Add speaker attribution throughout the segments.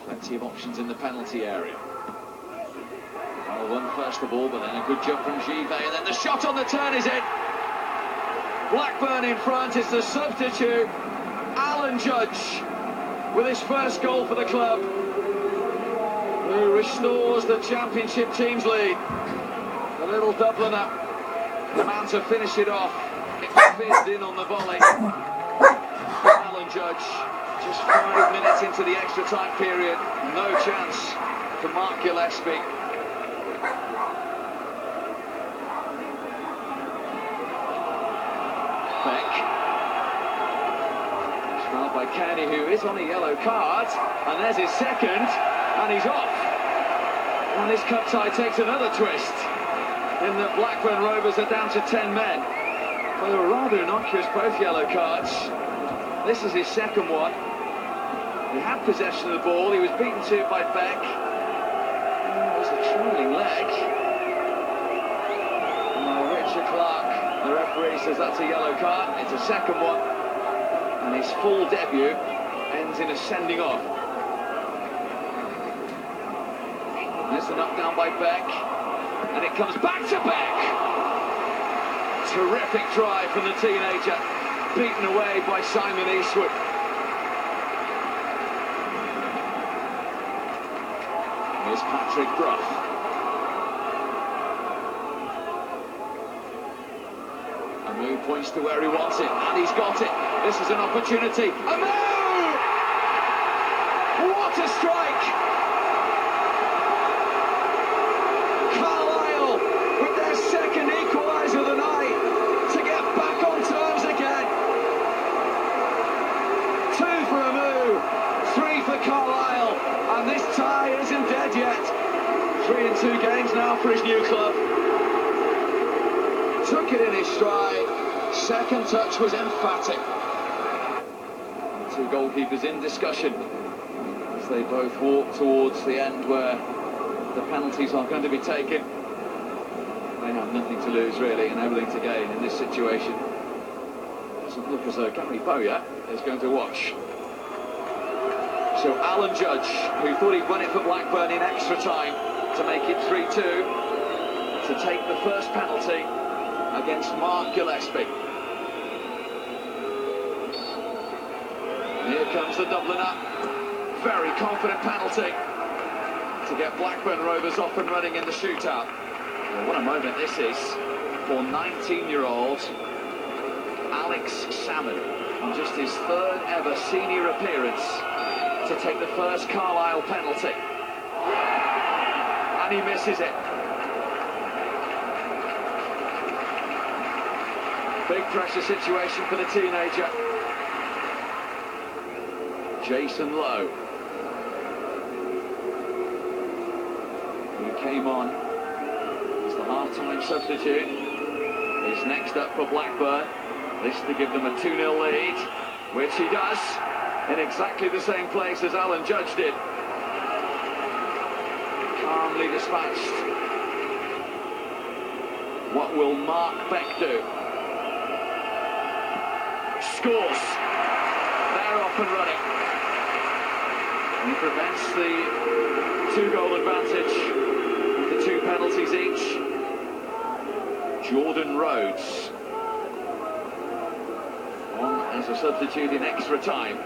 Speaker 1: Plenty of options in the penalty area. Well, one first of all, but then a good jump from Givet, and then the shot on the turn is in. Blackburn in front. It's the substitute, Alan Judge, with his first goal for the club, who restores the Championship team's lead. A little Dubliner, the man to finish it off. It fizzed in on the volley. Alan Judge, just 5 minutes into the extra time period, no chance for Mark Gillespie. Beck. Fouled by Kenny, who is on a yellow card, and there's his second, and he's off. And this cup tie takes another twist, in that Blackburn Rovers are down to 10 men. Well, they were rather innocuous, both yellow cards. This is his second one. He had possession of the ball, he was beaten to it by Beck. It was a trailing leg. Richard Clark, the referee, says that's a yellow card. It's a second one, and his full debut ends in a sending off. There's the knockdown by Beck, and it comes back to Beck. Terrific try from the teenager, beaten away by Simon Eastwood. Here's Patrick Bruff. Amu points to where he wants it, and he's got it. This is an opportunity. Amu! What a strike! Carsile with their second equaliser of the night to get back on terms again. 2 for Amu, 3 for Carsile, and this tie isn't dead yet. 3 in 2 games now for his new club. Took it in his stride. Second touch was emphatic. 2 goalkeepers in discussion as they both walk towards the end where the penalties are going to be taken. They have nothing to lose really and everything to gain in this situation. Doesn't look as though Gary Bowyer is going to watch. So Alan Judge, who thought he'd won it for Blackburn in extra time to make it 3-2, to take the first penalty against Mark Gillespie. Here comes the Dubliner. Very confident penalty to get Blackburn Rovers off and running in the shootout. Well, what a moment this is for 19-year-old Alex Salmon, on just his 3rd ever senior appearance, to take the first Carsile penalty. And he misses it. Big pressure situation for the teenager. Jason Lowe, who came on as the half-time substitute, is next up for Blackburn. This to give them a 2-0 lead, which he does in exactly the same place as Alan Judge did. Calmly dispatched. What will Mark Beck do? Scores. They're off and running. He prevents the 2-goal advantage with the 2 penalties each. Jordan Rhodes on as a substitute in extra time,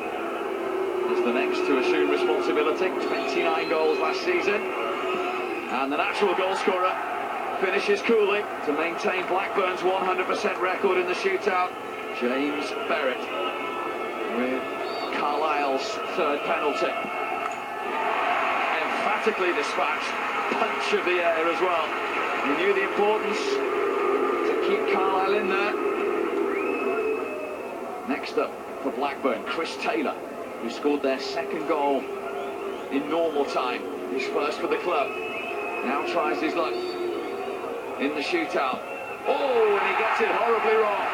Speaker 1: is the next to assume responsibility. 29 goals last season, and the natural goal scorer finishes coolly to maintain Blackburn's 100% record in the shootout. James Barrett with Carlisle's 3rd penalty. Emphatically dispatched, punch of the air as well. He knew the importance to keep Carsile in there. Next up for Blackburn, Chris Taylor, who scored their 2nd goal in normal time, his first for the club. Now tries his luck in the shootout. Oh, and he gets it horribly wrong.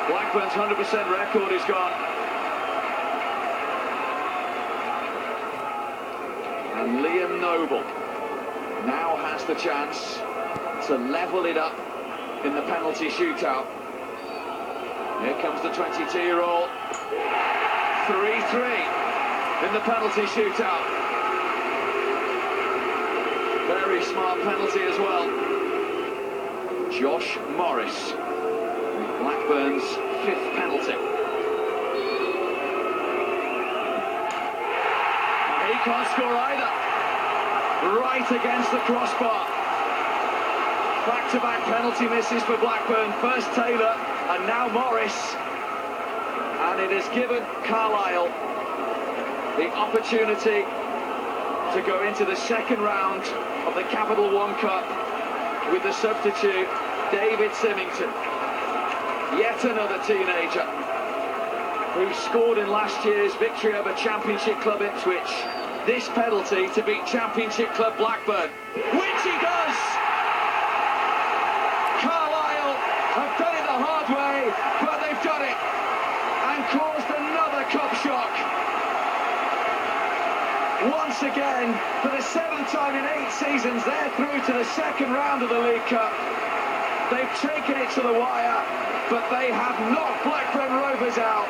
Speaker 1: Blackburn's 100% record is gone. And Liam Noble now has the chance to level it up in the penalty shootout. Here comes the 22-year-old. 3-3 in the penalty shootout. Very smart penalty as well. Josh Morris, Blackburn's 5th penalty. And he can't score either. Right against the crossbar. Back-to-back penalty misses for Blackburn. First Taylor and now Morris. And it has given Carsile the opportunity to go into the second round of the Capital One Cup with the substitute David Symington. Yet another teenager who scored in last year's victory over Championship club Ipswich. This penalty to beat Championship club Blackburn, which he does! Carsile have done it the hard way, but they've done it and caused another cup shock. Once again, for the 7th time in 8 seasons, they're through to the second round of the League Cup. They've taken it to the wire, but they have knocked Blackburn Rovers out.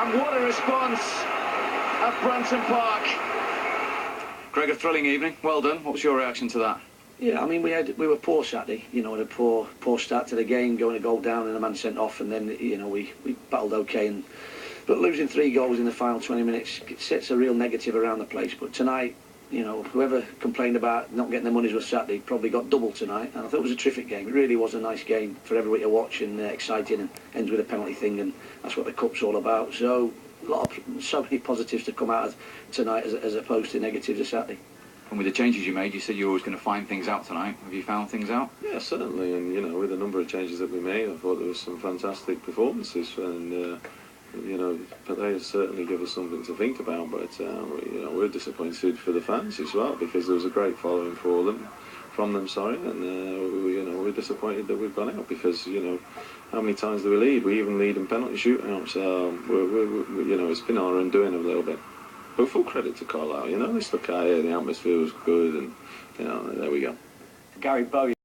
Speaker 1: And what a response at Brunton Park. Greg, a thrilling evening. Well done. What was your reaction to that?
Speaker 2: Yeah, I mean, we were poor Saturday. You know, had a poor start to the game, going a goal down and a man sent off, and then you know we battled okay. But losing 3 goals in the final 20 minutes sets a real negative around the place. But tonight, you know, whoever complained about not getting their money's worth Saturday probably got double tonight. And I thought it was a terrific game. It really was a nice game for everybody to watch, and exciting, and ends with a penalty thing, and that's what the cup's all about. So so many positives to come out of tonight as opposed to negatives of Saturday.
Speaker 1: And with the changes you made, you said you were always going to find things out tonight. Have you found things out?
Speaker 3: Yeah, certainly. And you know, with the number of changes that we made, I thought there was some fantastic performances, and you know, but they certainly give us something to think about. But you know, we're disappointed for the fans as well, because there was a great following from them, and you know, we're disappointed that we've gone out, because you know, how many times do we lead? We even lead in penalty shootouts. You know, it's been our undoing a little bit. But full credit to Carsile. You know, they stuck out here, the atmosphere was good, and you know, there we go.
Speaker 2: Gary Bowie.